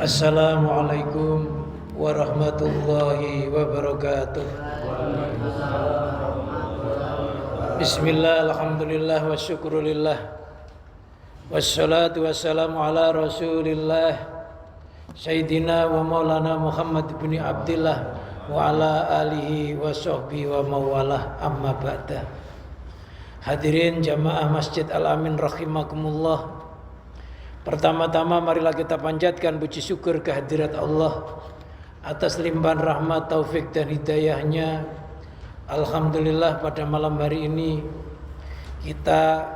Assalamualaikum warahmatullahi wabarakatuh. Bismillah, alhamdulillah, wa syukurulillah, wassalatu wassalamu ala rasulillah Sayyidina wa maulana Muhammad bin Abdillah wa ala alihi wa sahbihi wa mawalah, amma ba'da. Hadirin jamaah Masjid Al-Amin rahimakumullah. Pertama-tama marilah kita panjatkan puji syukur kehadirat Allah atas limpahan rahmat, taufik dan hidayahnya. Alhamdulillah pada malam hari ini kita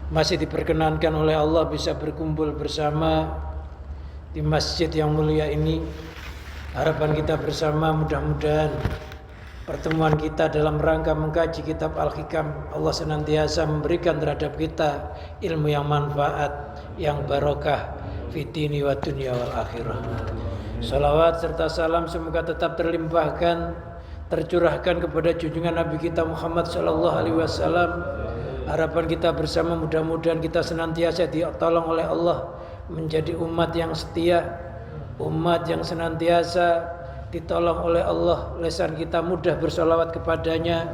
masih diperkenankan oleh Allah bisa berkumpul bersama di masjid yang mulia ini. Harapan kita bersama mudah-mudahan pertemuan kita dalam rangka mengkaji kitab Al-Hikam, Allah senantiasa memberikan terhadap kita ilmu yang manfaat, yang barokah fi dini wa dunya wal akhirah. Salawat serta salam semoga tetap terlimpahkan, tercurahkan kepada junjungan Nabi kita Muhammad sallallahu alaihi wasallam. Harapan kita bersama mudah-mudahan kita senantiasa ditolong oleh Allah menjadi umat yang setia, umat yang senantiasa ditolong oleh Allah, lisan kita mudah bersolawat kepadanya,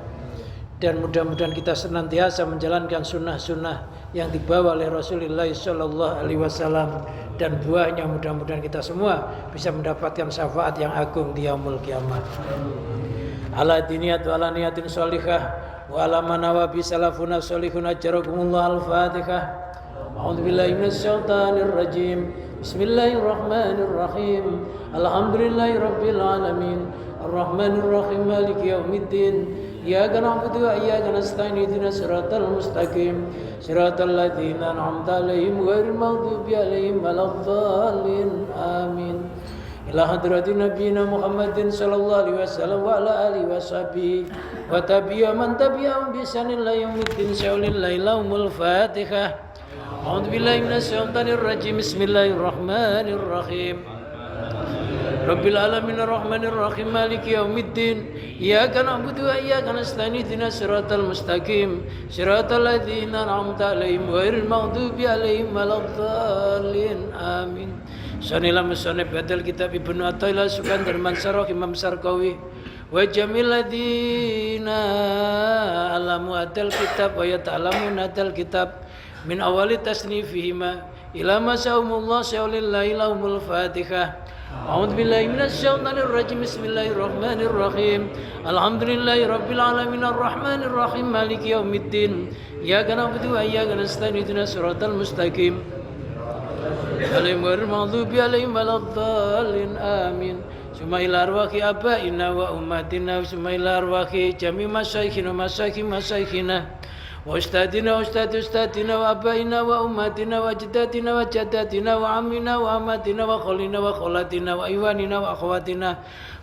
dan mudah-mudahan kita senantiasa menjalankan sunnah-sunnah yang dibawa oleh Rasulullah sallallahu alaihi wasallam, dan buahnya mudah-mudahan kita semua bisa mendapatkan syafaat yang agung di yaumul kiamah. Ala diniyat wa ala niyatin sholihah wa ala manawa bi salafuna sholihun ajarakumullah. Al-Fatihah. A'udzubillahi minasyaitonir rajim. Bismillahirrahmanirrahim. Alhamdulillahi rabbil alamin. Arrahmanir rahim maliki yaumiddin. Iyyaka na'budu wa iyyaka nasta'in. Ihdinas siratal mustaqim. Siratal ladzina an'amta 'alaihim ghairil maghdubi 'alaihim waladdallin. Amin. Ila hadratin nabiyina Muhammadin sallallahu alaihi wasallam wa ala alihi washabihi wa tabi'a man tabi'ahum bi ihsanin ila yaumiddin. Syaulillahi laumul Fatihah. A'udzu billahi minasyaitonir rajim. Bismillahirrahmanirrahim. Rabbil alamin arrahmanir rahim maliki yaumiddin. Iyyaka na'budu wa iyyaka nasta'in. Ihdinas siratal mustaqim. Siratal ladzina an'amta 'alaihim ghairil maghdubi 'alaihim waladdallin. Amin. Sanillah musannif badal kitab Ibnu Athaillah Sukandar Mansarah Imam Sarqawi wa jamil ladzina alamu adal kitab wa yata'lamuna adal kitab min awali tasnifihima ila masyaumullah syaulillahi lahumul Fatihah. A'udzu billahi minasyaitonir rajim. Bismillahirrahmanirrahim. Alhamdulillahi rabbil alamin arrahmanir rahim maliki yaumiddin. Iyyaka na'budu wa iyyaka nasta'in. Ihdinas siratal mustaqim. Ghairil maghdubi 'alaihim waladdallin. Amin. Summa ila arwahi abaina wa ummatina, summa ila arwahi jami masyayikhina masyayikhina wa ustadina wa ustadina wa abaina wa ummatina wa jaddatina wa jaddatina wa amina wa amatina wa kholina wa kholatina wa iwanina wa akhwatina,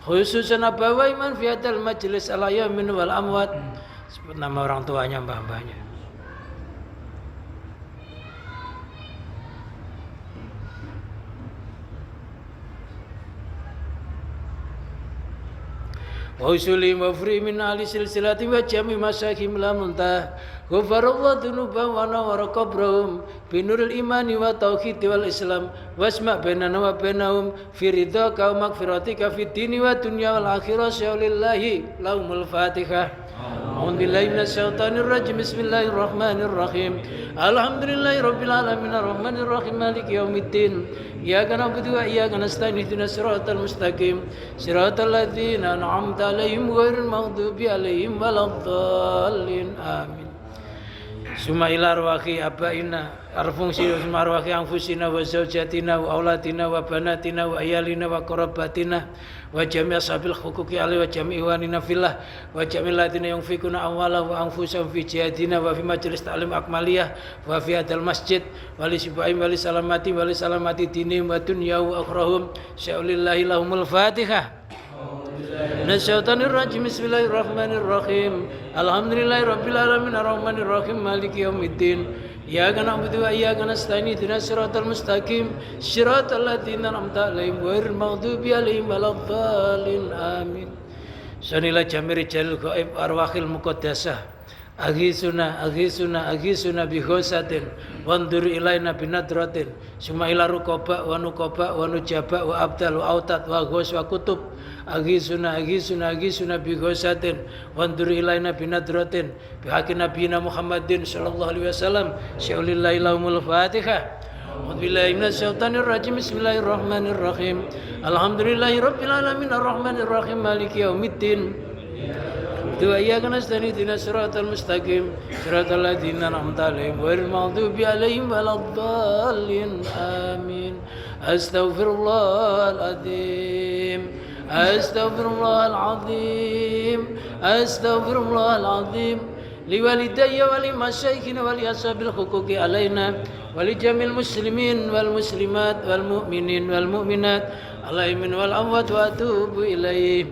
khususan abawai man fi hadal majlis al-ayamin wal amwat. Sebut nama orang tuanya, mbah-mbahnya. Wa usuli mafri min ahli silsilati wa jami masyakhim la muntah. Ghafarallahu dzunuba wa nawara qabrahum binuril imani wa tauhid wal islam wasma bainana wa bainahum fi ridhaka wa maghfiratika fid dini wa dunya wal akhirah. Syaulillahi lahumul Fatihah. A'udzu billahi minasyaitonir rajim. Bismillahirrahmanirrahim. Alhamdulillahi rabbil alamin arrahmanir rahim maliki yaumiddin. Iyyaka na'budu wa iyyaka nasta'in. Ihdinas siratal mustaqim. Siratal ladzina an'amta 'alaihim ghairil maghdubi 'alaihim waladdallin. Amin. Summa ila arwahi abaina arfungsi summa arwahi anfusina wa zawjatina wa auladina wa banatina wa ayalina wa qarabatina wa jami' ashabil huquqi alaihi wa jami' iwanina fillah wa jami' ladina yunfikuna amwalahum wa anfusahum fi jihadina wa fi majlis ta'lim akmaliyah wa fi hadal masjid wa li sibaim wa li salamati dinihim wa dunya wa akhrahum. Syaulillahi lahumul Fatihah. Nasyaitonir rajim. Bismillahirrahmanirrahim. Alhamdulillahi rabbil alamin arrahmanir rahim maliki yaumiddin. Iyyaka na'budu wa iyyaka nasta'in. Ihdinas siratal mustaqim. Siratal ladzina an'amta 'alaihim ghairil maghdubi 'alaihim waladdallin. Amin. Sanila jamir jalil ghaib arwahil muqaddasah Aghisuna bi ghusatin wandur ilaina binadratin summa ila ruqaba wa nuqaba wa nujaba wa abdal wa autat wa ghus wa kutub. Aghisuna bi ghusatin wandur ilaina binadratin bi haqqi nabiyina Muhammadin sallallahu alaihi wasallam. Syaulillahi lahumul Fatihah. A'udzubillahi minasyaitonir rajim. Bismillahirrahmanirrahim. Alhamdulillahi rabbil alamin arrahmanir rahim maliki yaumiddin. Iyyaka nasta'in ihdinas siratal mustaqim siratal ladzina an'amta 'alaihim ghairil maghdubi 'alaihim waladdallin. Amin. Astaghfirullahal azim. Liwalidayya wa limasyaikhina wa liashabil huquqi 'alaina wa li jamil muslimin wal muslimat wal mu'minin wal mu'minat alaimin wal amwat wa atubu ilaih.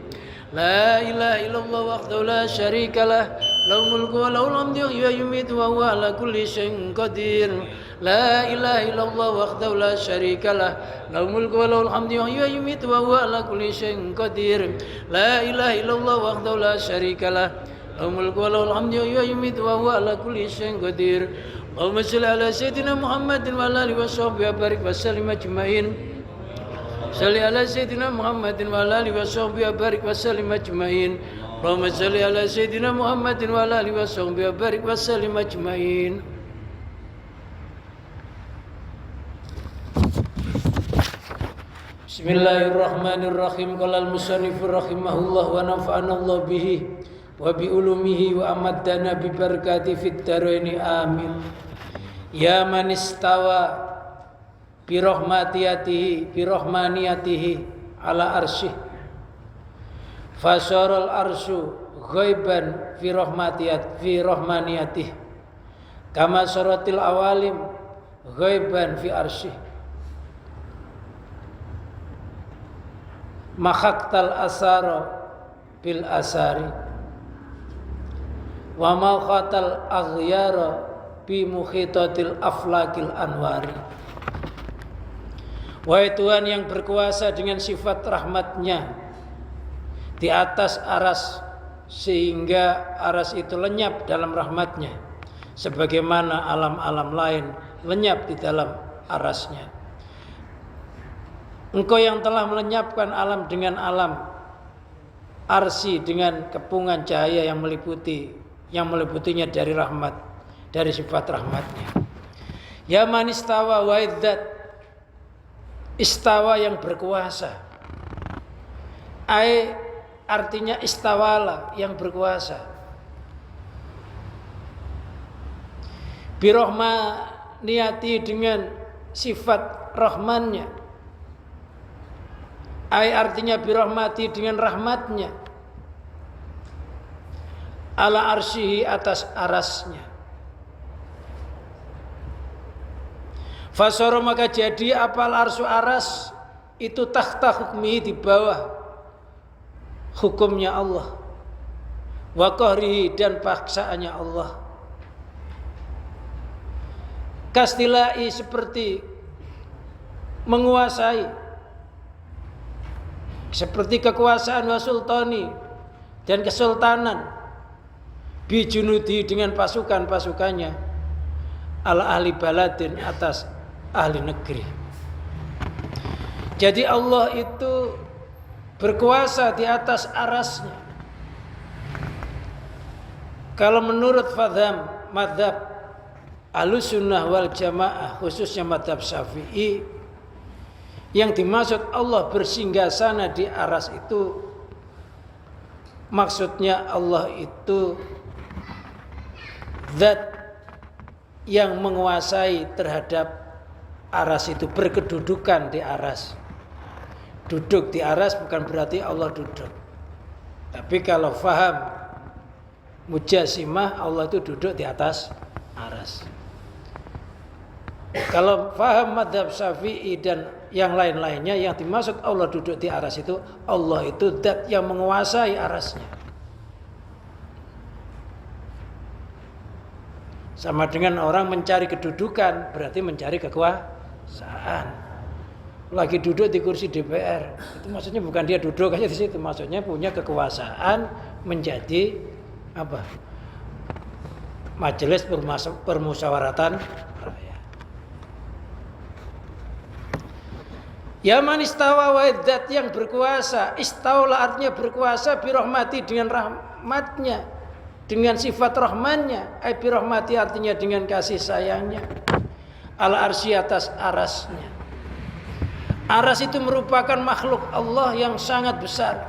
La ilaha illallah wahdahu la syarika lah lahul mulku wa lahul hamdu wa yumiitu wa huwa ala kulli syai'in qadir. La ilaha illallah wahdahu la syarika lah lahul mulku wa lahul hamdu wa yumiitu wa huwa ala kulli syai'in qadir. La ilaha illallah wahdahu la syarika lah lahul mulku wa lahul hamdu wa yumiitu wa huwa ala kulli syai'in qadir. Allahumma shalli ala sayyidina Muhammadin wa ala alihi wa sahbihi wa barik wa sallim ajmain. Salli ala sayyidina Muhammadin wa ala alihi wa sahbihi wa barik wa sallim ajmain. Allahumma salli ala sayyidina Muhammadin wa ala alihi wa sahbihi wa barik wa sallim ajmain. Bismillahirrahmanirrahim. Qala al-musannif rahimahullah wa nafa'ana Allah bihi wa bi ulumihi wa amaddana bi barakati fid dharaini amin. Ya man istawa birahmaniyatihi ala arsyih fasaral arsyu ghaiban fi rahmaniyatihi kama saratil awalim ghaiban fi arsyih makhaktal asara bil asari wa mawkhatal aghyara bi mukhitatil aflakil anwari. Wahai Tuhan yang berkuasa dengan sifat rahmat-Nya di atas aras sehingga aras itu lenyap dalam rahmat-Nya sebagaimana alam-alam lain lenyap di dalam arasnya. Engkau yang telah melenyapkan alam dengan alam arsi dengan kepungan cahaya yang meliputinya dari rahmat, dari sifat rahmat-Nya. Ya man istawa wa idzat istawa yang berkuasa. Artinya istawala yang berkuasa. Birahmaniyati dengan sifat rahmannya. Artinya birahmati dengan rahmatnya. Ala arsyihi atas arasnya. Fasara maka jadi apal arsu aras itu tahta hukmi di bawah hukumnya Allah wa qahrihi dan paksaannya Allah. Kastilai seperti menguasai, seperti kekuasaan wa sultani dan kesultanan bijunudi dengan pasukan-pasukannya ala ahli baladin atas ahli negeri. Jadi Allah itu berkuasa di atas arasnya. Kalau menurut madhab Ahlussunnah wal Jamaah, khususnya madhab Syafi'i, yang dimaksud Allah bersinggasana di aras itu maksudnya Allah itu zat yang menguasai terhadap aras itu, berkedudukan di aras. Duduk di aras bukan berarti Allah duduk. Tapi kalau faham mujasimah, Allah itu duduk di atas aras. Kalau faham madhab Syafi'i dan yang lain-lainnya, yang dimaksud Allah duduk di aras itu, Allah itu zat yang menguasai arasnya. Sama dengan orang mencari kedudukan, berarti mencari kekuasaan. Lagi duduk di kursi DPR, itu maksudnya bukan dia duduk aja di situ, maksudnya punya kekuasaan menjadi apa? majelis permusyawaratan rakyat. Ya man istawa wa idzat, yang berkuasa. Istawla artinya berkuasa, birahmati dengan rahmatnya, dengan sifat rahmannya. Ai birahmati artinya dengan kasih sayangnya. Al arsy, atas arasnya. Aras itu merupakan makhluk Allah yang sangat besar,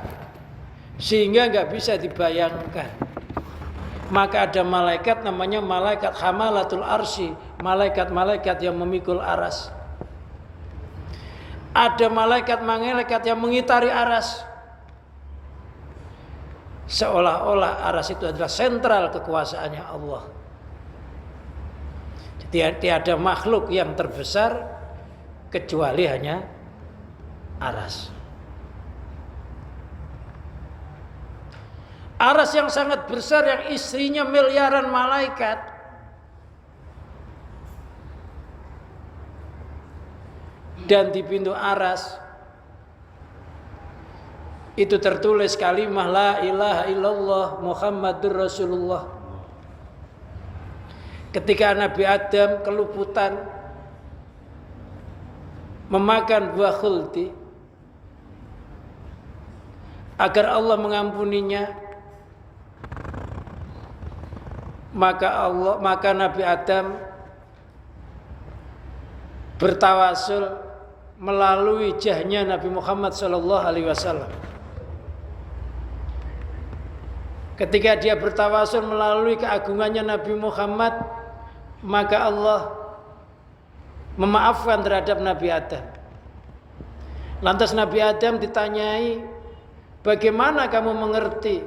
sehingga nggak bisa dibayangkan. Maka ada malaikat namanya malaikat hamalatul arsy, malaikat-malaikat yang memikul aras. Ada malaikat yang mengitari aras. Seolah-olah aras itu adalah sentral kekuasaannya Allah. Jadi tiada makhluk yang terbesar kecuali hanya aras. Aras yang sangat besar, yang isinya miliaran malaikat. Dan di pintu aras itu tertulis kalimah la ilaha illallah Muhammadur Rasulullah. Ketika Nabi Adam keluputan memakan buah khuldi, agar Allah mengampuninya, maka Nabi Adam bertawasul melalui jahnya Nabi Muhammad SAW. Ketika dia bertawasul melalui keagungannya Nabi Muhammad, maka Allah memaafkan terhadap Nabi Adam. Lantas Nabi Adam ditanyai, bagaimana kamu mengerti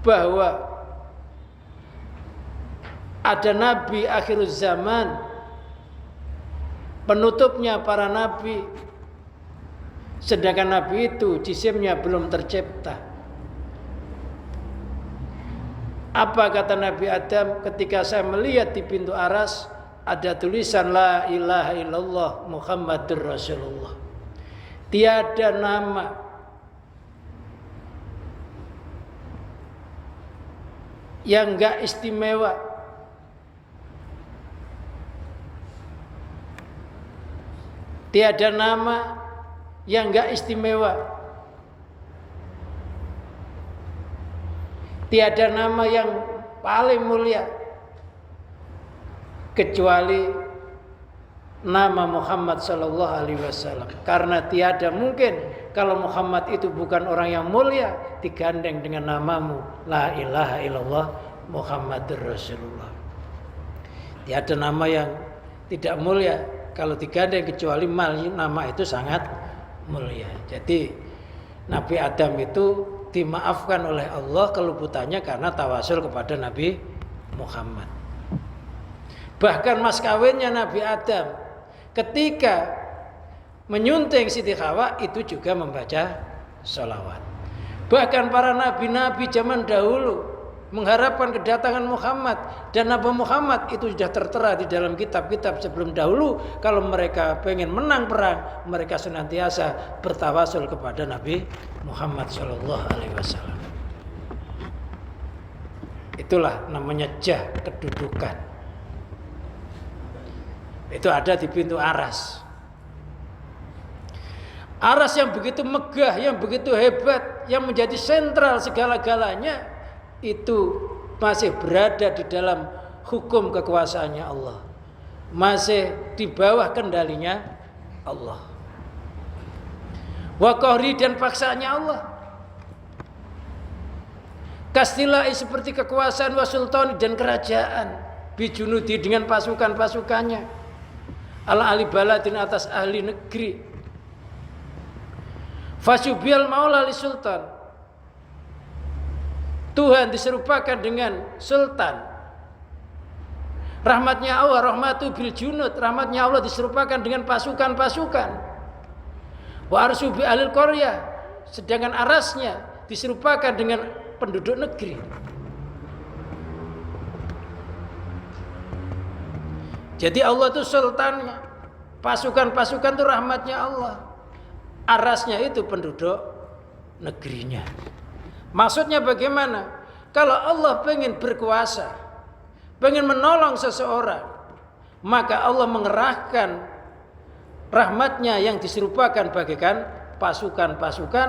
bahwa ada Nabi akhir zaman, penutupnya para nabi, sedangkan Nabi itu jisimnya belum tercipta? Apa kata Nabi Adam ketika saya melihat di pintu aras ada tulisan la ilaha illallah Muhammadur Rasulullah? Tiada nama yang enggak istimewa, tiada nama yang enggak istimewa, tiada nama yang paling mulia kecuali nama Muhammad sallallahu alaihi wasallam. Karena tiada mungkin kalau Muhammad itu bukan orang yang mulia digandeng dengan namamu la ilaha illallah Muhammadur Rasulullah. Tiada nama yang tidak mulia kalau digandeng kecuali nama itu sangat mulia. Jadi Nabi Adam itu dimaafkan oleh Allah keluputannya karena tawasul kepada Nabi Muhammad. Bahkan mas kawinnya Nabi Adam ketika menyunting Siti Hawa itu juga membaca sholawat. Bahkan para nabi-nabi zaman dahulu mengharapkan kedatangan Muhammad, dan Nabi Muhammad itu sudah tertera di dalam kitab-kitab sebelum dahulu. Kalau mereka pengen menang perang, mereka senantiasa bertawasul kepada Nabi Muhammad SAW. Itulah namanya jah, kedudukan. Itu ada di pintu aras. Aras yang begitu megah, yang begitu hebat, yang menjadi sentral segala-galanya, itu masih berada di dalam hukum kekuasaannya Allah, masih di bawah kendalinya Allah. Wa qahri, dan paksaannya Allah. Kastilai, seperti kekuasaan, wa sultani, dan kerajaan, bijunudi, dengan pasukan-pasukannya, ala ahli baladin, atas ahli negeri. Fasyubial maula li sultan, Tuhan diserupakan dengan sultan. Rahmatnya Allah, rahmatu bil junud, rahmatnya Allah diserupakan dengan pasukan-pasukan. Wa arsu bi ahlil qaryah, sedangkan arasnya diserupakan dengan penduduk negeri. Jadi Allah itu sultannya, pasukan-pasukan itu rahmatnya Allah, arasnya itu penduduk negerinya. Maksudnya bagaimana? Kalau Allah pengen berkuasa, pengen menolong seseorang, maka Allah mengerahkan rahmatnya yang diserupakan bagaikan pasukan-pasukan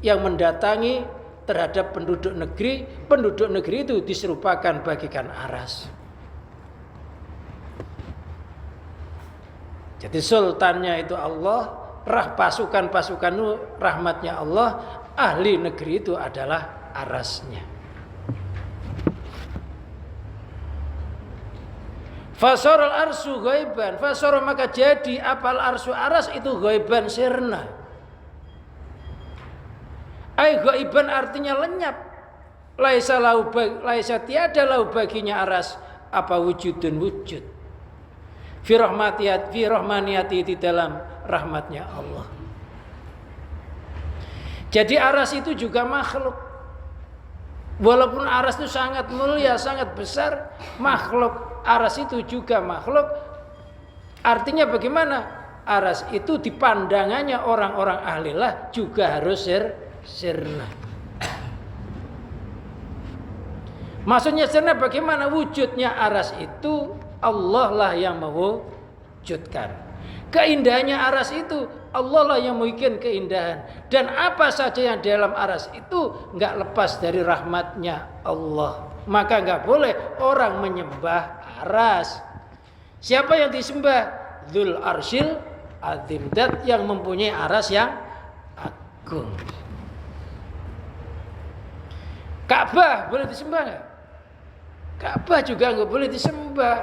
yang mendatangi terhadap penduduk negeri itu diserupakan bagaikan aras. Jadi sultannya itu Allah, pasukan-pasukan itu rahmatnya Allah, ahli negeri itu adalah arasnya. Fasarul arsu ghaiban, fasara maka jadi apal arsu aras itu ghaiban sirna. Ai ghaiban artinya lenyap. Laisa tiada lahu baginya aras apa wujudun wujud. Fi rahmaniyati di dalam rahmatnya Allah. Jadi aras itu juga makhluk. Walaupun aras itu sangat mulia, sangat besar, makhluk aras itu juga makhluk. Artinya bagaimana? Aras itu dipandangannya orang-orang ahlilah juga harus sirna. Maksudnya sirna bagaimana? Wujudnya aras itu Allah lah yang mewujudkan. Keindahannya aras itu Allah lah yang membuat keindahan. Dan apa saja yang dalam aras itu enggak lepas dari rahmatnya Allah. Maka enggak boleh orang menyembah aras. Siapa yang disembah? Dzul Arsyil Azim, dat yang mempunyai aras yang agung. Ka'bah boleh disembah enggak? Ka'bah juga enggak boleh disembah.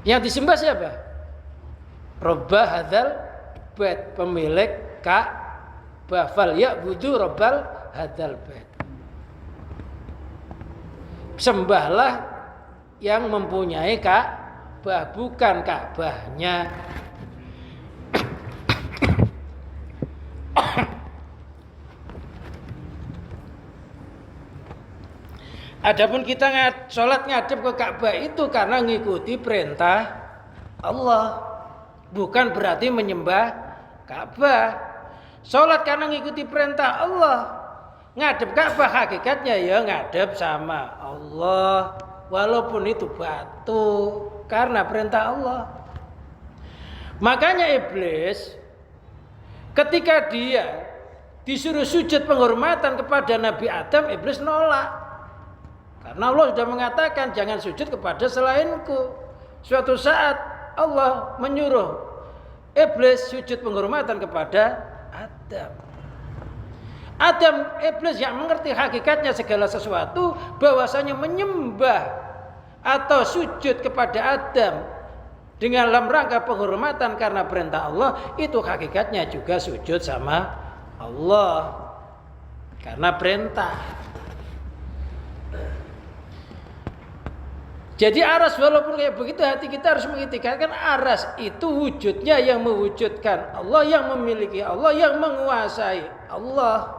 Yang disembah siapa? Rabbah hadzal bait, pemilik Ka'bah. Fal ya'budu rabbal hadzal bait. Sembahlah yang mempunyai Ka'bah, bukan Ka'bahnya. Adapun kita sholat ngadep ke Ka'bah itu karena ngikuti perintah Allah, bukan berarti menyembah Ka'bah. Sholat karena ngikuti perintah Allah, ngadep Ka'bah hakikatnya ya ngadep sama Allah, walaupun itu batu karena perintah Allah. Makanya iblis ketika dia disuruh sujud penghormatan kepada Nabi Adam, iblis nolak. Karena Allah sudah mengatakan jangan sujud kepada selainku. Suatu saat Allah menyuruh iblis sujud penghormatan kepada Adam. Iblis yang mengerti hakikatnya segala sesuatu, bahwasanya menyembah atau sujud kepada Adam dengan dalam rangka penghormatan karena perintah Allah, itu hakikatnya juga sujud sama Allah karena perintah. Jadi aras walaupun kayak begitu, hati kita harus mengitikadkan aras itu wujudnya yang mewujudkan Allah, yang memiliki Allah, yang menguasai Allah.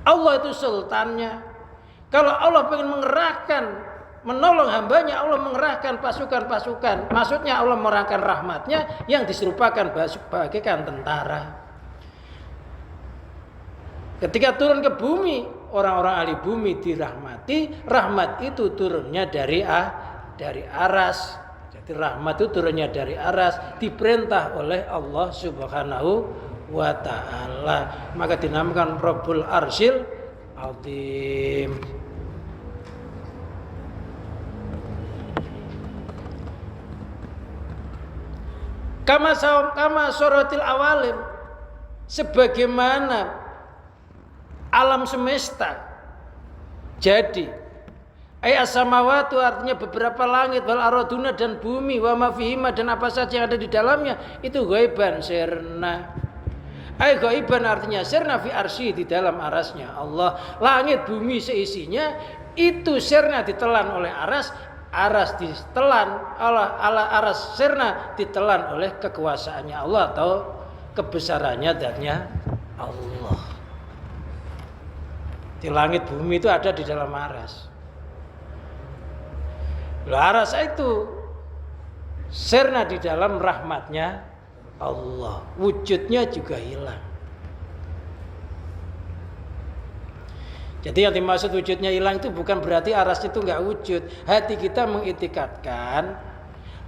Allah itu sultannya. Kalau Allah ingin mengerahkan, menolong hambanya, Allah mengerahkan pasukan-pasukan. Maksudnya Allah mengerahkan rahmatnya yang diserupakan bagaikan tentara. Ketika turun ke bumi, orang-orang ahli bumi dirahmati, rahmat itu turunnya dari aras. Jadi rahmat itu turunnya dari aras, diperintah oleh Allah Subhanahu wa ta'ala. Maka dinamakan Rabbul Arsyil Azim. Kama suratil awalim, sebagaimana alam semesta. Jadi as-samawatu artinya beberapa langit, wal araduna dan bumi, wa ma fihima dan apa saja yang ada di dalamnya, itu ghaiban sirna. Ghaiban artinya sirna fi arsy, di dalam arasnya Allah. Langit bumi seisinya itu sirna ditelan oleh aras ditelan aras sirna ditelan oleh kekuasaannya Allah atau kebesarannya zatnya Allah. Di langit bumi itu ada di dalam aras. Aras itu sirna di dalam rahmatnya Allah. Wujudnya juga hilang. Jadi yang dimaksud wujudnya hilang itu bukan berarti aras itu nggak wujud. Hati kita mengitikadkan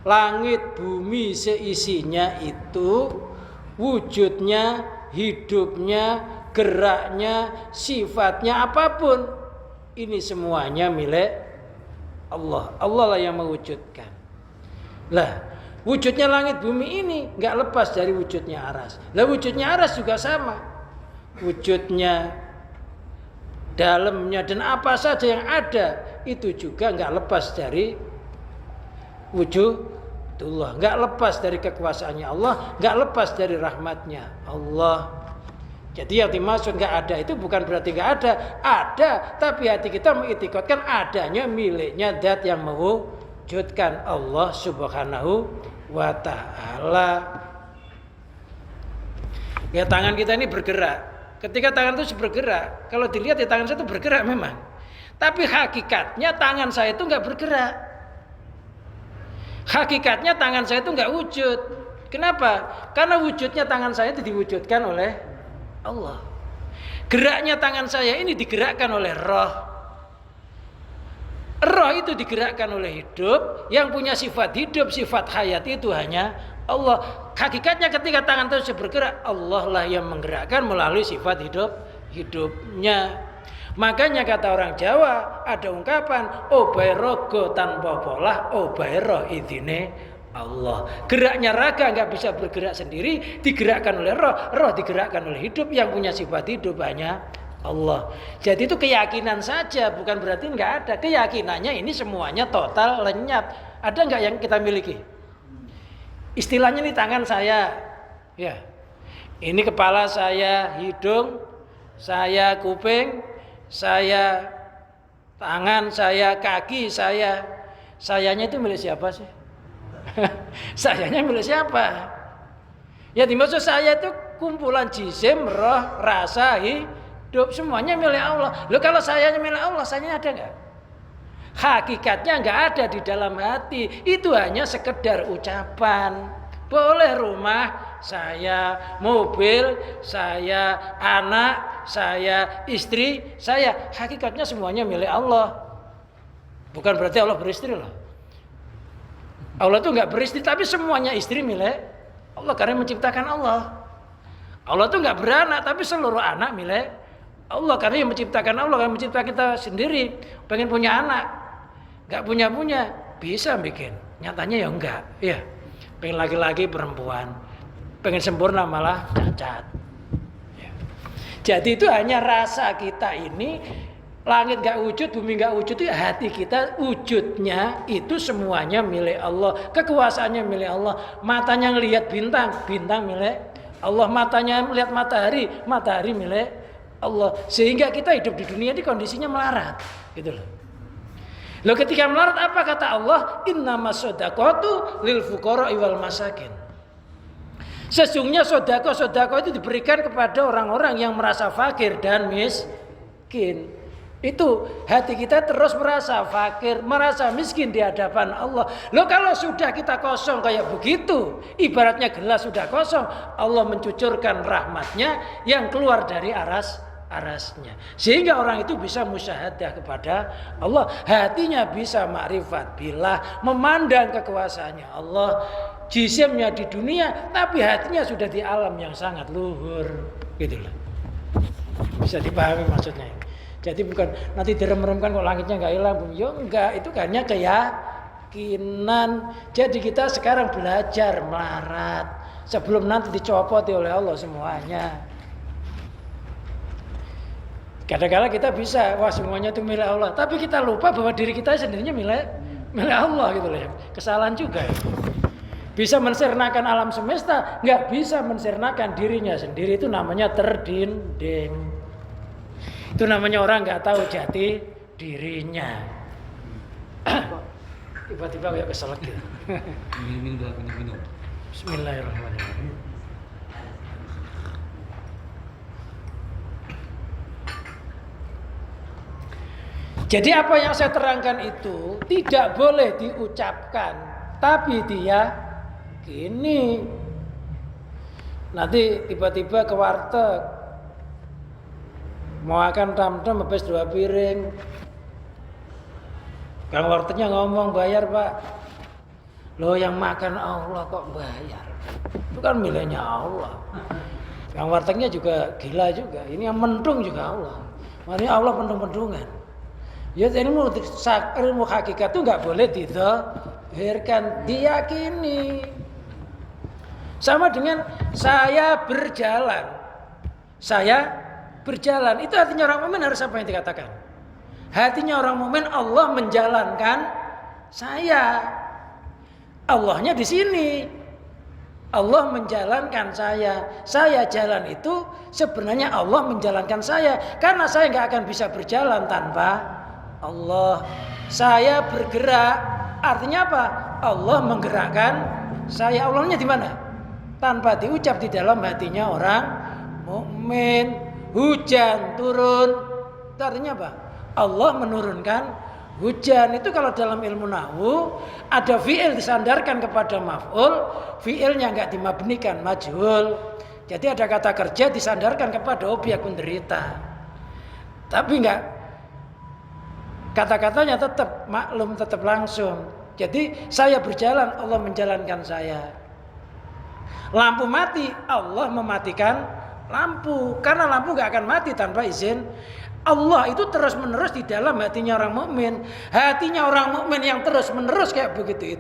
langit bumi seisinya itu wujudnya, hidupnya, geraknya, sifatnya apapun ini semuanya milik Allah. Allah lah yang mewujudkan. Lah, wujudnya langit bumi ini nggak lepas dari wujudnya aras. Lah wujudnya aras juga sama. Wujudnya, dalamnya dan apa saja yang ada itu juga nggak lepas dari wujudullah, nggak lepas dari kekuasaannya Allah, nggak lepas dari rahmatnya Allah. Jadi yang dimaksud nggak ada itu bukan berarti nggak ada, tapi hati kita mengitikadkan adanya miliknya zat yang mewujudkan Allah Subhanahu wa Ta'ala. Ya tangan kita ini bergerak. Ketika tangan itu bergerak, kalau dilihat ya tangan saya itu bergerak memang. Tapi hakikatnya tangan saya itu nggak bergerak. Hakikatnya tangan saya itu nggak wujud. Kenapa? Karena wujudnya tangan saya itu diwujudkan oleh Allah. Geraknya tangan saya ini digerakkan oleh roh. Roh itu digerakkan oleh hidup. Yang punya sifat hidup, sifat hayat itu hanya Allah. Hakikatnya ketika tangan itu bergerak, Allah lah yang menggerakkan melalui sifat hidupnya. Makanya kata orang Jawa ada ungkapan obahe rogo tanpa pola, obahe roh idine Allah. Geraknya raga nggak bisa bergerak sendiri, digerakkan oleh roh, roh digerakkan oleh hidup. Yang punya sifat hidup hanya Allah. Jadi itu keyakinan saja, bukan berarti nggak ada. Keyakinannya ini semuanya total lenyap. Ada nggak yang kita miliki? Istilahnya ini tangan saya, ya. Ini kepala saya, hidung saya, kuping saya, tangan saya, kaki saya. Sayanya itu milik siapa sih? Sayanya milik siapa? Ya dimaksud saya itu kumpulan jisim, roh, rasa, hidup semuanya milik Allah. Loh kalau sayanya milik Allah, sayanya ada nggak? Hakikatnya nggak ada di dalam hati. Itu hanya sekedar ucapan. Boleh rumah saya, mobil saya, anak saya, istri saya. Hakikatnya semuanya milik Allah. Bukan berarti Allah beristri loh. Allah itu nggak beristri, tapi semuanya istri milik Allah karena menciptakan Allah. Allah itu nggak beranak, tapi seluruh anak milik Allah karena yang menciptakan Allah, yang menciptakan kita sendiri. Pengen punya anak, nggak punya bisa bikin. Nyatanya ya enggak, ya. Pengen laki-laki perempuan, pengen sempurna malah cacat. Ya. Jadi itu hanya rasa kita ini. Langit gak wujud, bumi gak wujud, itu hati kita wujudnya itu semuanya milik Allah. Kekuasaannya milik Allah. Matanya ngelihat bintang, bintang milik Allah. Matanya melihat matahari, matahari milik Allah. Sehingga kita hidup di dunia ini kondisinya melarat, gitu loh. Loh ketika melarat apa kata Allah? Innamas shadaqatu lil fuqara wal masakin. Sesungguhnya sodako itu diberikan kepada orang-orang yang merasa fakir dan miskin. Itu hati kita terus merasa fakir, merasa miskin di hadapan Allah. Loh kalau sudah kita kosong kayak begitu, ibaratnya gelas sudah kosong, Allah mencucurkan rahmatnya yang keluar dari arasnya. Sehingga orang itu bisa musyahadah kepada Allah. Hatinya bisa makrifat billah, memandang kekuasaannya Allah. Jisimnya di dunia, tapi hatinya sudah di alam yang sangat luhur. Gitu loh. Bisa dipahami maksudnya. Jadi bukan nanti direm-remkan kok langitnya nggak hilang, ya enggak, itu hanya keyakinan. Jadi kita sekarang belajar melarat sebelum nanti dicopot oleh Allah semuanya. Kadang-kadang kita bisa, wah semuanya itu milik Allah, tapi kita lupa bahwa diri kita sendirinya milik Allah gitu loh. Kesalahan juga. Bisa mensirnakan alam semesta, nggak bisa mensirnakan dirinya sendiri, itu namanya terdinding. Itu namanya orang nggak tahu jati dirinya. Tiba-tiba kayak keselak gitu. Minum. Bismillahirrahmanirrahim. Jadi apa yang saya terangkan itu tidak boleh diucapkan, tapi dia gini. Nanti tiba-tiba ke warteg Mau makan tamtam habis 2 piring. Kang wartegnya ngomong bayar Pak. Loh yang makan Allah kok bayar? Itu kan miliknya Allah. Kang wartegnya juga gila juga. Ini yang mendung juga Allah. Makanya Allah mendung-mendungan. Ya ilmu hakikat itu nggak boleh dizahirkan, diyakini. Sama dengan saya berjalan. Saya berjalan. Itu artinya orang mukmin harus apa yang dikatakan? Hatinya orang mukmin Allah menjalankan saya. Allahnya di sini. Allah menjalankan saya. Saya jalan itu sebenarnya Allah menjalankan saya. Karena saya nggak akan bisa berjalan tanpa Allah. Saya bergerak. Artinya apa? Allah menggerakkan saya. Allahnya di mana? Tanpa diucap di dalam hatinya orang mukmin. Hujan turun. Itu artinya apa? Allah menurunkan hujan. Itu kalau dalam ilmu nahwu ada fi'il disandarkan kepada maf'ul, fi'ilnya enggak dimabnikan, majhul. Jadi ada kata kerja disandarkan kepada objek penderita. Tapi enggak, kata-katanya tetap maklum, tetap langsung. Jadi saya berjalan, Allah menjalankan saya. Lampu mati, Allah mematikan lampu. Karena lampu enggak akan mati tanpa izin Allah. Itu terus-menerus di dalam hatinya orang mukmin. Hatinya orang mukmin yang terus-menerus kayak begitu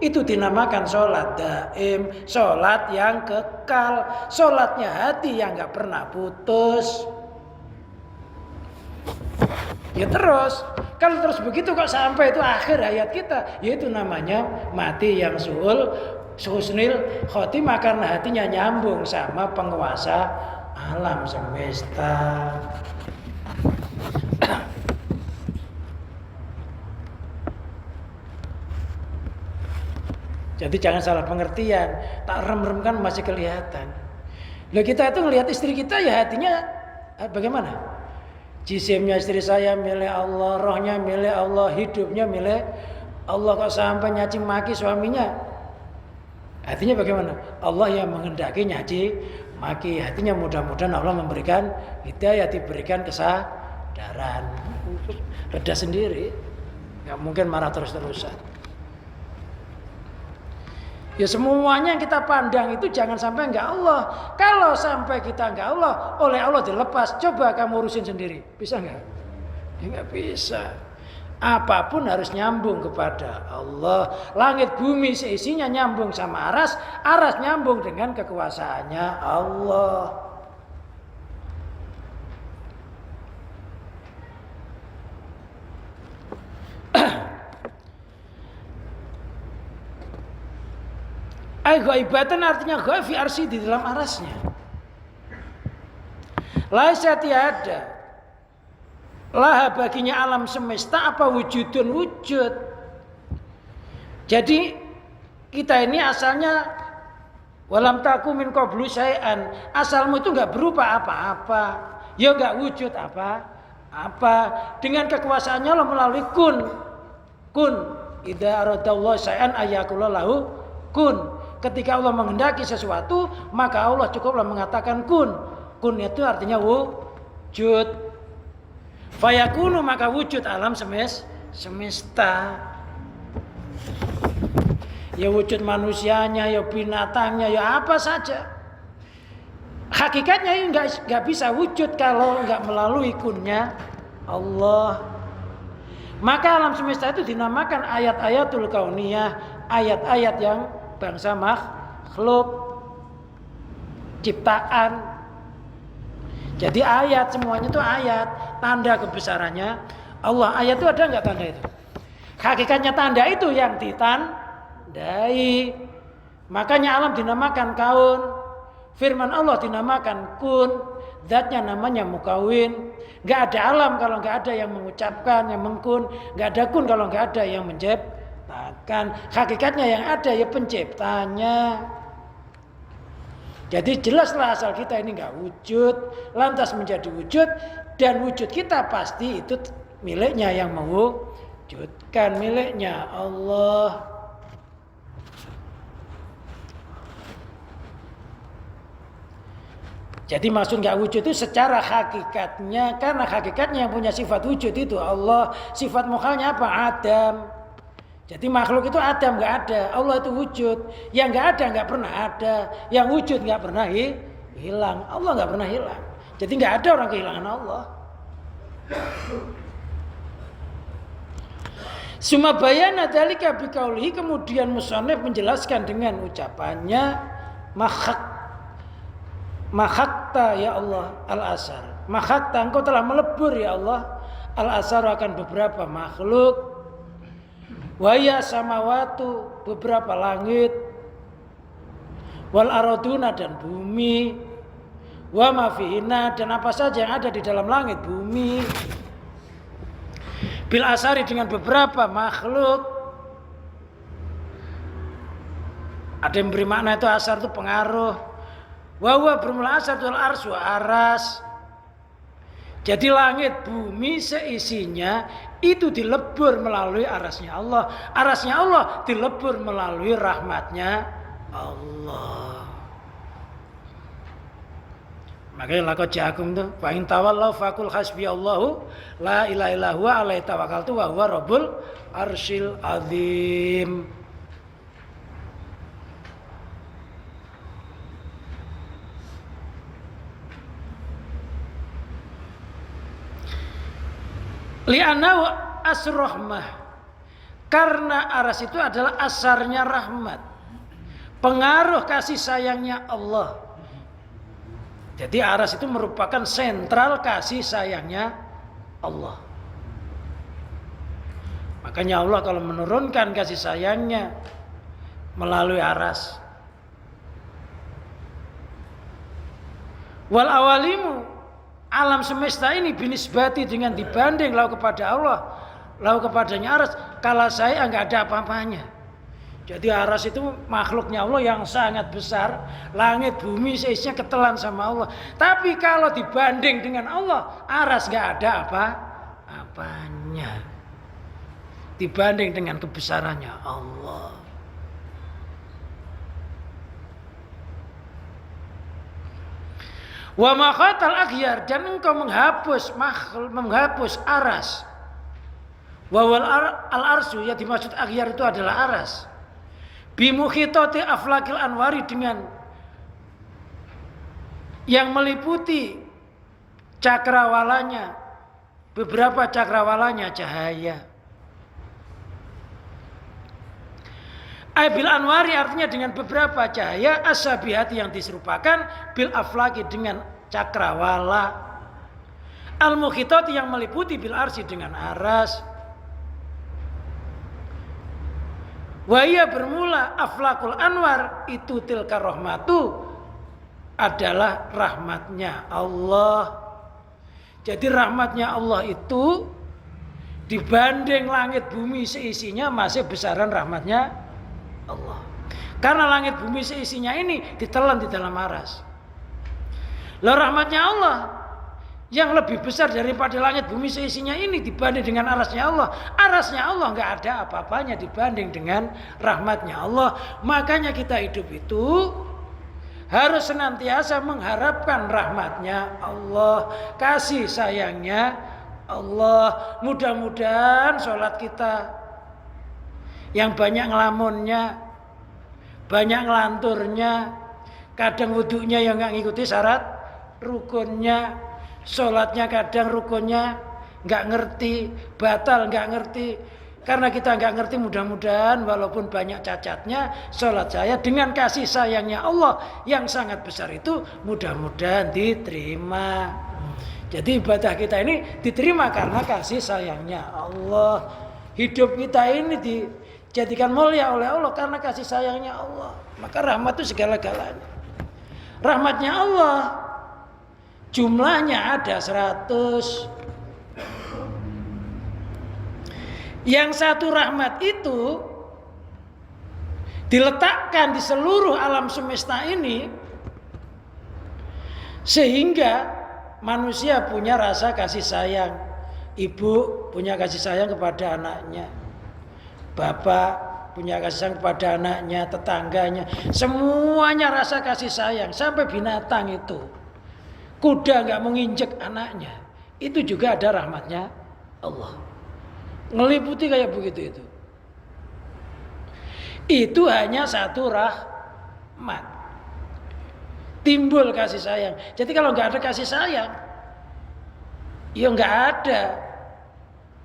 itu dinamakan sholat daim, sholat yang kekal, sholatnya hati yang nggak pernah putus. Ya terus, kalau terus begitu kok sampai itu akhir hayat kita, yaitu namanya mati yang husnul khotimah, karena hatinya nyambung sama penguasa alam semesta. Jadi jangan salah pengertian. Tak rem-rem kan masih kelihatan. Loh, kita itu ngelihat istri kita ya hatinya bagaimana? Jisimnya istri saya milik Allah, rohnya milik Allah, hidupnya milik Allah. Kok sampai nyaci maki suaminya? Hatinya bagaimana? Allah yang menghendaki nyaci maki. Hatinya mudah-mudahan Allah memberikan hidayah, diberikan kesadaran. Reda sendiri. Gak mungkin marah terus-terusan. Ya semuanya yang kita pandang itu jangan sampai enggak Allah. Kalau sampai kita enggak Allah, oleh Allah dilepas. Coba kamu urusin sendiri. Bisa enggak? Ya enggak bisa. Apapun harus nyambung kepada Allah. Langit bumi seisinya nyambung sama aras. Aras nyambung dengan kekuasaannya Allah. Ghaibatan artinya ghaib fi arsi, di dalam arasnya. Laisa tiada laha baginya alam semesta apa wujudun wujud. Jadi kita ini asalnya walam taku min qablu syai'an. Asalmu itu enggak berupa apa-apa. Ya enggak wujud apa-apa. Dengan kekuasaannya Allah melalui kun. Kun idza aradallahu syai'an ayyakul lahu kun. Ketika Allah menghendaki sesuatu, maka Allah cukuplah mengatakan kun. Kun itu artinya wujud. Fayakunu, maka wujud alam semesta. Ya wujud manusianya, ya binatangnya, ya apa saja. Hakikatnya ini nggak bisa wujud kalau nggak melalui kunnya Allah. Maka alam semesta itu dinamakan ayat-ayatul kauniyah, ayat-ayat yang bangsa makhluk ciptaan. Jadi ayat, semuanya itu ayat, tanda kebesarannya Allah. Ayat itu ada nggak tanda itu? Hakikatnya tanda itu yang ditandai. Makanya alam dinamakan kaun, firman Allah dinamakan kun, zatnya namanya mukawin. Nggak ada alam kalau nggak ada yang mengucapkan, yang mengkun. Nggak ada kun kalau nggak ada yang menciptakan. Hakikatnya yang ada ya penciptanya. Jadi jelaslah asal kita ini nggak wujud, lantas menjadi wujud, dan wujud kita pasti itu miliknya yang mewujudkan, miliknya Allah. Jadi maksud nggak wujud itu secara hakikatnya, karena hakikatnya yang punya sifat wujud itu Allah. Sifat mukhalnya apa? Adam. Jadi makhluk itu Adam nggak ada, Allah itu wujud. Yang nggak ada nggak pernah ada, yang wujud nggak pernah hilang. Allah nggak pernah hilang. Jadi nggak ada orang kehilangan Allah. Suma bayana dzalika biqaulihi, kemudian musannif menjelaskan dengan ucapannya makhakta ya Allah al-asar. Makhakta, engkau telah melebur ya Allah al-asar akan beberapa makhluk. Waya samawatu, beberapa langit. Wal araduna, dan bumi. Wa ma fihina, dan apa saja yang ada di dalam langit bumi. Bil asari, dengan beberapa makhluk. Ada yang beri makna itu asar itu pengaruh. Wa huwa bermula asar wal arsy aras. Jadi langit bumi seisinya itu dilebur melalui arasnya Allah. Arasnya Allah dilebur melalui rahmatnya Allah. Makanya laqad ja'akum tuh fa in tawallaw faqul hasbiyallahu la ilaha illa huwa alaihi tawakkaltu wa huwa rabbul arsyil azim. Li'annahu asrahmah, karena aras itu adalah asarnya rahmat, pengaruh kasih sayangnya Allah. Jadi aras itu merupakan sentral kasih sayangnya Allah. Makanya Allah kalau menurunkan kasih sayangnya melalui aras. Wal awalimu, alam semesta ini binisbati, dengan dibanding lau kepada Allah, lau kepadanya aras, kalau saya enggak ada apa-apanya. Jadi aras itu makhluknya Allah yang sangat besar, langit bumi seisinya ketelan sama Allah. Tapi kalau dibanding dengan Allah, aras enggak ada apa-apanya dibanding dengan kebesarannya Allah. Wa makhatal aghyar, dan engkau menghapus aras. Wa wal al-arsyu, yang dimaksud aghyar itu adalah aras. Bimukhitati aflakil anwari, dengan yang meliputi cakrawalanya, beberapa cakrawalanya cahaya. Bil anwari artinya dengan beberapa cahaya, asabihati yang diserupakan, bil aflaki dengan cakrawala, al mukhitati yang meliputi bil arsi dengan aras. Waya bermula aflakul anwar itu tilka rahmatu, adalah rahmatnya Allah. Jadi rahmatnya Allah itu dibanding langit bumi seisinya masih besaran rahmatnya Allah. Karena langit bumi seisinya ini ditelan di dalam aras. Lah rahmatnya Allah yang lebih besar daripada langit bumi seisinya ini dibanding dengan arasnya Allah. Arasnya Allah enggak ada apa-apanya dibanding dengan rahmatnya Allah. Makanya kita hidup itu harus senantiasa mengharapkan rahmatnya Allah, kasih sayangnya Allah. Mudah-mudahan sholat kita yang banyak ngelamunnya, banyak ngelanturnya, kadang wudunya yang nggak ngikuti syarat rukunnya, sholatnya kadang rukunnya nggak ngerti, batal nggak ngerti. Karena kita nggak ngerti, mudah-mudahan walaupun banyak cacatnya, sholat saya dengan kasih sayangnya Allah yang sangat besar itu mudah-mudahan diterima. Jadi ibadah kita ini diterima karena kasih sayangnya Allah. Hidup kita ini dijadikan mulia oleh Allah karena kasih sayangnya Allah. Maka rahmat itu segala-galanya. Rahmatnya Allah jumlahnya ada 100. Yang satu rahmat itu diletakkan di seluruh alam semesta ini sehingga manusia punya rasa kasih sayang. Ibu punya kasih sayang kepada anaknya, bapak punya kasih sayang kepada anaknya, tetangganya, semuanya rasa kasih sayang. Sampai binatang itu kuda nggak mau nginjek anaknya, itu juga ada rahmatnya Allah. Ngeliputi kayak begitu itu. Itu hanya satu rahmat. Timbul kasih sayang. Jadi kalau nggak ada kasih sayang, ya nggak ada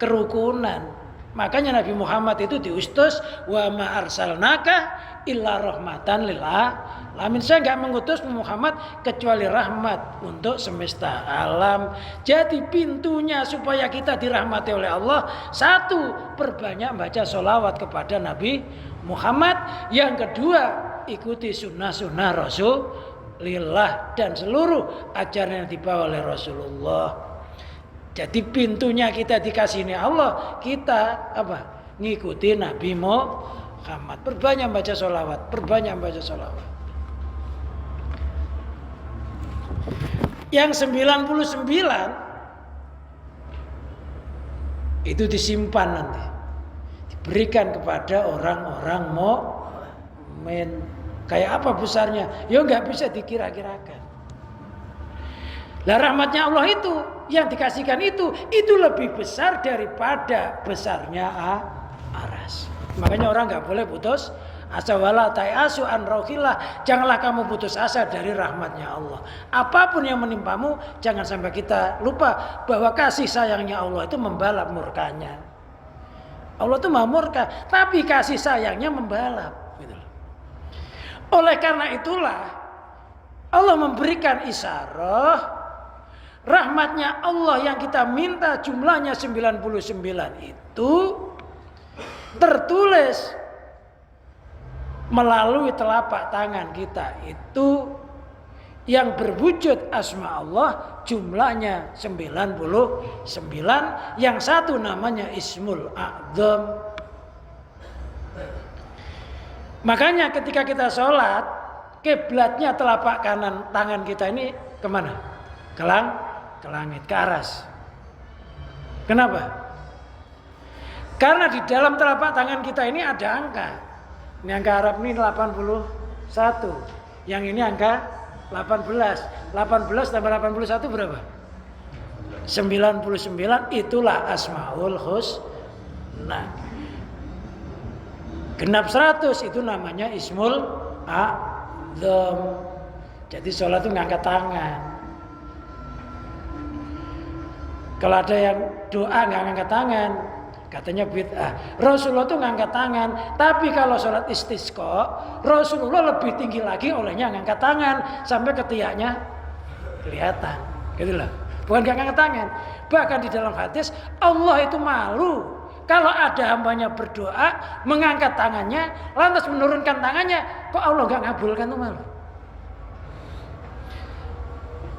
kerukunan. Makanya Nabi Muhammad itu diutus, wa ma arsalnaka illa rahmatan lil alamin. Saya nggak mengutus Muhammad kecuali rahmat untuk semesta alam. Jadi pintunya supaya kita dirahmati oleh Allah, satu, perbanyak baca sholawat kepada Nabi Muhammad. Yang kedua, ikuti sunnah-sunnah Rasulullah dan seluruh ajaran yang dibawa oleh Rasulullah. Jadi pintunya kita dikasih ini Allah, kita ngikuti Nabi Muhammad. Perbanyak baca sholawat, perbanyak baca sholawat. Yang 99 itu disimpan nanti, diberikan kepada orang-orang mukmin. Kayak apa besarnya? Ya nggak bisa dikira-kirakan. Lah rahmatnya Allah itu yang dikasihkan itu lebih besar daripada besarnya aras. Makanya orang nggak boleh putus asa, wala ta'asu an rauhillah. Janganlah kamu putus asa dari rahmatnya Allah. Apapun yang menimpamu, jangan sampai kita lupa bahwa kasih sayangnya Allah itu membalap murkanya. Allah itu mau murka, tapi kasih sayangnya membalap. Oleh karena itulah Allah memberikan isyarah. Rahmatnya Allah yang kita minta jumlahnya 99 itu tertulis melalui telapak tangan kita itu yang berwujud asma Allah jumlahnya 99. Yang satu namanya Ismul A'dzam. Makanya ketika kita sholat, kiblatnya telapak kanan tangan kita ini kemana? Ke langit, ke aras. Kenapa? Karena di dalam telapak tangan kita ini ada angka. Ini angka Arab ini 81. Yang ini angka 18. 18 tambah 81 berapa? 99. Itulah Asmaul Husna. Genap 100 itu namanya Ismul A'dzam. Jadi sholat itu ngangkat tangan. Kalau ada yang doa nggak ngangkat tangan, katanya bid'ah. Rasulullah tuh ngangkat tangan, tapi kalau sholat istisqa, Rasulullah lebih tinggi lagi olehnya ngangkat tangan sampai ketiaknya kelihatan, gitulah. Bukan nggak ngangkat tangan. Bahkan di dalam hadis Allah itu malu kalau ada hambanya berdoa mengangkat tangannya, lantas menurunkan tangannya, kok Allah nggak ngabulkan, tuh malu.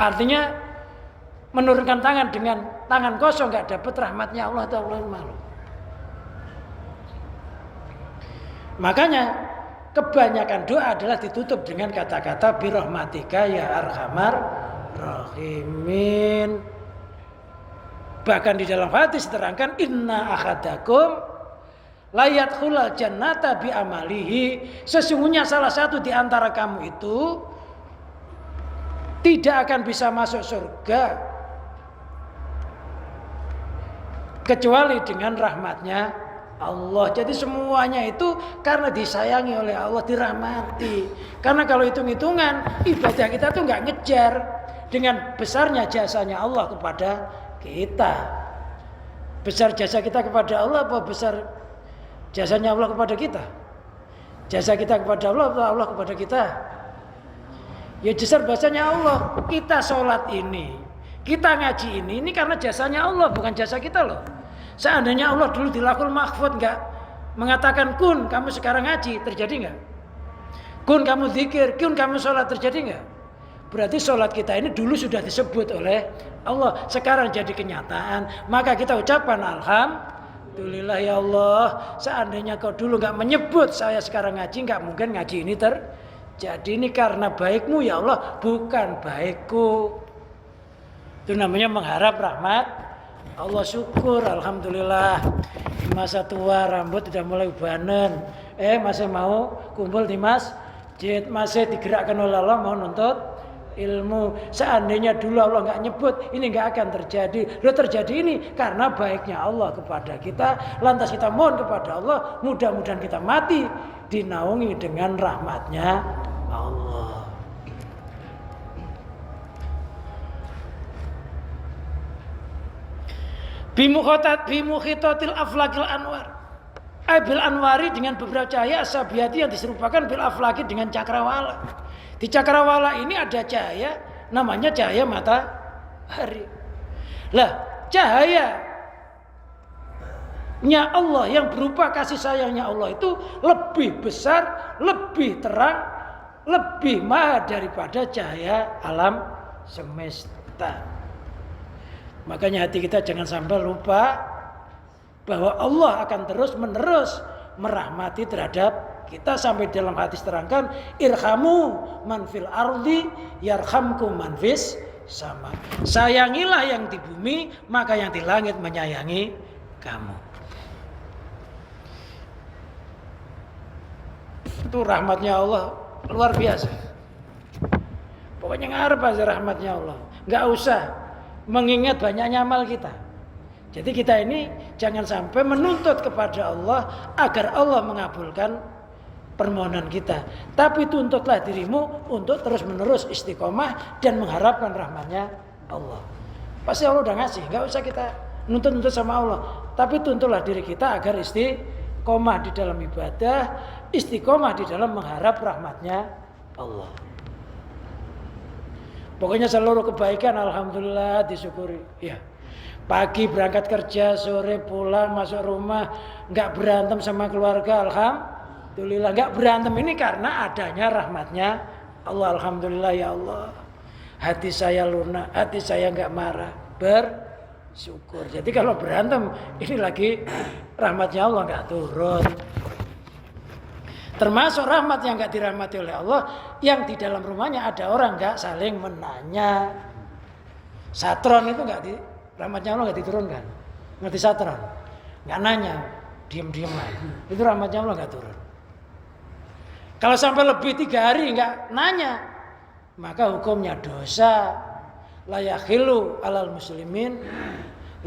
Artinya menurunkan tangan dengan tangan kosong nggak dapat rahmatnya Allah, atau Allah malu. Makanya kebanyakan doa adalah ditutup dengan kata-kata birahmatika ya arhamar rahimin. Bahkan di dalam hadis diterangkan inna ahadakum la yadkhulul jannata bi amalihi. Sesungguhnya salah satu di antara kamu itu tidak akan bisa masuk surga kecuali dengan rahmatnya Allah. Jadi semuanya itu karena disayangi oleh Allah, dirahmati. Karena kalau hitung-hitungan ibadah kita tuh nggak ngejar dengan besarnya jasanya Allah kepada kita. Besar jasa kita kepada Allah apa besar jasanya Allah kepada kita? Jasa kita kepada Allah atau Allah kepada kita? Ya besar jasanya Allah. Kita sholat ini, kita ngaji ini karena jasanya Allah, bukan jasa kita loh. Seandainya Allah dulu di Lauhul Mahfuz nggak mengatakan kun kamu sekarang ngaji, terjadi nggak? Kun kamu zikir, kun kamu sholat, terjadi nggak? Berarti sholat kita ini dulu sudah disebut oleh Allah, sekarang jadi kenyataan. Maka kita ucapkan alhamdulillah ya Allah. Seandainya kau dulu nggak menyebut saya sekarang ngaji, nggak mungkin ngaji ini terjadi. Ini karena baikmu ya Allah, bukan baikku. Itu namanya mengharap rahmat Allah. Syukur alhamdulillah di masa tua rambut sudah mulai ubanan, masih mau kumpul di masjid, masih digerakkan oleh Allah mau nuntut ilmu. Seandainya dulu Allah nggak nyebut, ini nggak akan terjadi. Loh, terjadi ini karena baiknya Allah kepada kita. Lantas kita mohon kepada Allah, mudah-mudahan kita mati dinaungi dengan rahmatnya Allah. Bimukhitatil aflakil anwar. Bil anwari dengan beberapa cahaya asabiyati yang diserupakan bil aflaki dengan cakrawala. Di cakrawala ini ada cahaya namanya cahaya matahari. Lah, cahayanya Allah yang berupa kasih sayangnya Allah itu lebih besar, lebih terang, lebih mahal daripada cahaya alam semesta. Makanya hati kita jangan sampai lupa bahwa Allah akan terus-menerus merahmati terhadap kita, sampai dalam hadis terangkan irhamu man fil ardi yarhamkum man fis sama. Sayangilah yang di bumi, maka yang di langit menyayangi kamu. Itu rahmatnya Allah luar biasa. Pokoknya ngarep aja rahmatnya Allah. Nggak usah mengingat banyaknya amal kita. Jadi kita ini jangan sampai menuntut kepada Allah agar Allah mengabulkan permohonan kita. Tapi tuntutlah dirimu untuk terus-menerus istiqomah dan mengharapkan rahmatnya Allah. Pasti Allah udah ngasih, nggak usah kita nuntut-nuntut sama Allah. Tapi tuntutlah diri kita agar istiqomah di dalam ibadah, istiqomah di dalam mengharap rahmatnya Allah. Pokoknya seluruh kebaikan alhamdulillah disyukuri. Ya. Pagi berangkat kerja, sore pulang masuk rumah, nggak berantem sama keluarga, alhamdulillah. Nggak berantem ini karena adanya rahmatnya Allah. Alhamdulillah ya Allah. Hati saya lunak, hati saya nggak marah, bersyukur. Jadi kalau berantem ini lagi rahmatnya Allah nggak turun. Termasuk rahmat yang nggak dirahmati oleh Allah, yang di dalam rumahnya ada orang nggak saling menanya. Satron itu nggak rahmatnya Allah nggak diturunkan. Ngerti satron? Nggak nanya, diem-diem aja. Itu rahmatnya Allah nggak turun. Kalau sampai lebih 3 hari nggak nanya, maka hukumnya dosa. La yakhilu alal muslimin,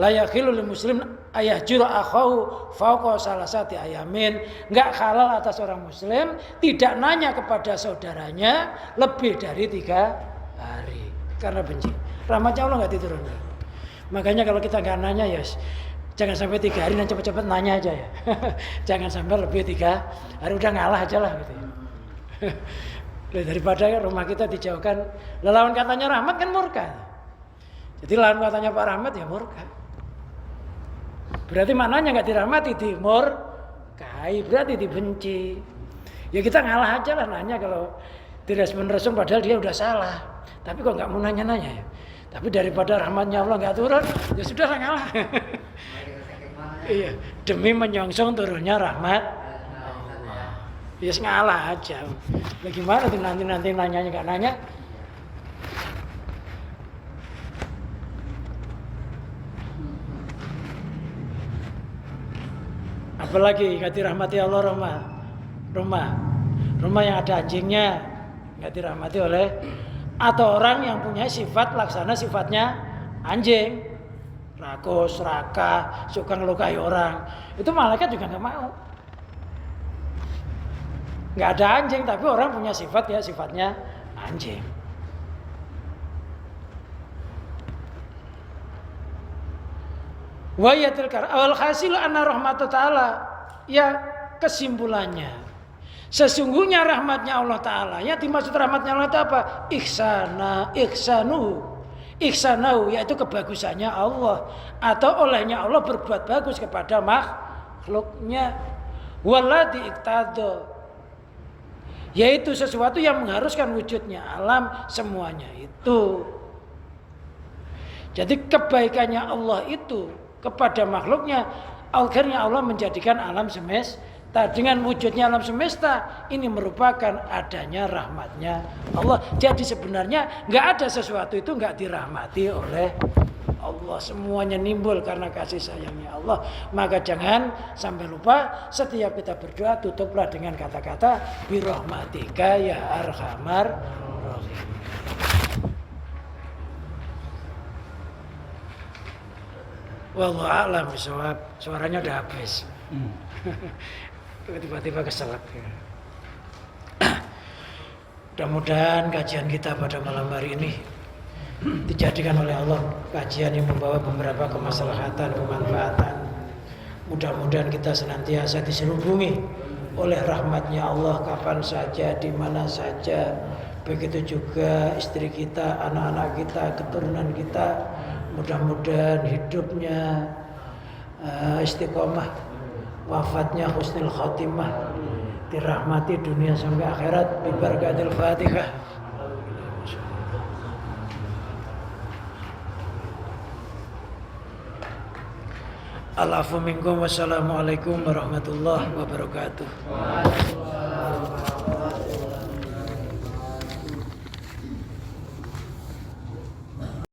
la yakhilu lil muslim ayahjura akhahu fauqa salasati ayamin. Enggak halal atas orang muslim tidak nanya kepada saudaranya lebih dari 3 hari karena benci. Rahmatnya Allah enggak diturunkan. Makanya kalau kita enggak nanya ya jangan sampai 3 hari dan cepat-cepat nanya aja ya. Jangan sampai lebih 3 hari, udah ngalah aja lah gitu ya. Daripada rumah kita dijauhkan. Lawan katanya rahmat kan murka. Jadi lawan katanya Pak Rahmat ya murka. Berarti maknanya nggak dirahmati, dimurkai, berarti dibenci. Ya kita ngalah aja lah nanya kalau direspon-respon padahal dia udah salah. Tapi kok nggak mau nanya-nanya ya. Tapi daripada rahmatnya Allah nggak turun, ya sudah ngalah. Iya, demi menyongsong turunnya rahmat Allah. Ya ngalah aja. Bagaimana tuh nanti nanyanya nggak nanya? Apalagi nggak dirahmati Allah rumah yang ada anjingnya nggak dirahmati oleh, atau orang yang punya sifat laksana sifatnya anjing, rakus, serakah, suka ngelukai orang, itu malaikat juga nggak mau. Nggak ada anjing tapi orang punya sifat ya sifatnya anjing. Wa yatil kar awal hasil anna rahmatu ta'ala, ya kesimpulannya sesungguhnya rahmatnya Allah Ta'ala, ya dimaksud rahmatnya Allah itu apa? Ihsanahu yaitu kebagusannya Allah atau olehnya Allah berbuat bagus kepada makhluknya. Walladhi iqtada, yaitu sesuatu yang mengharuskan wujudnya alam semuanya itu. Jadi kebaikannya Allah itu kepada makhluknya, akhirnya Allah menjadikan alam semesta. Dengan wujudnya alam semesta ini merupakan adanya rahmatnya Allah. Jadi sebenarnya nggak ada sesuatu itu nggak dirahmati oleh Allah. Semuanya nimbul karena kasih sayangnya Allah. Maka jangan sampai lupa setiap kita berdoa tutuplah dengan kata-kata birahmatika ya arhamar rahim. Wallahu a'lam bishawab. Suaranya udah habis. Tiba-tiba keselak. Mudah-mudahan kajian kita pada malam hari ini dijadikan oleh Allah kajian yang membawa beberapa kemaslahatan, kemanfaatan. Mudah-mudahan kita senantiasa diselubungi oleh rahmatnya Allah kapan saja, di mana saja. Begitu juga istri kita, anak-anak kita, keturunan kita. Mudah-mudahan hidupnya istiqomah, wafatnya husnul khotimah, dirahmati dunia sampai akhirat. Bi barakatil Fatihah. Al-afu minkum. Wassalamualaikum warahmatullahi wabarakatuh.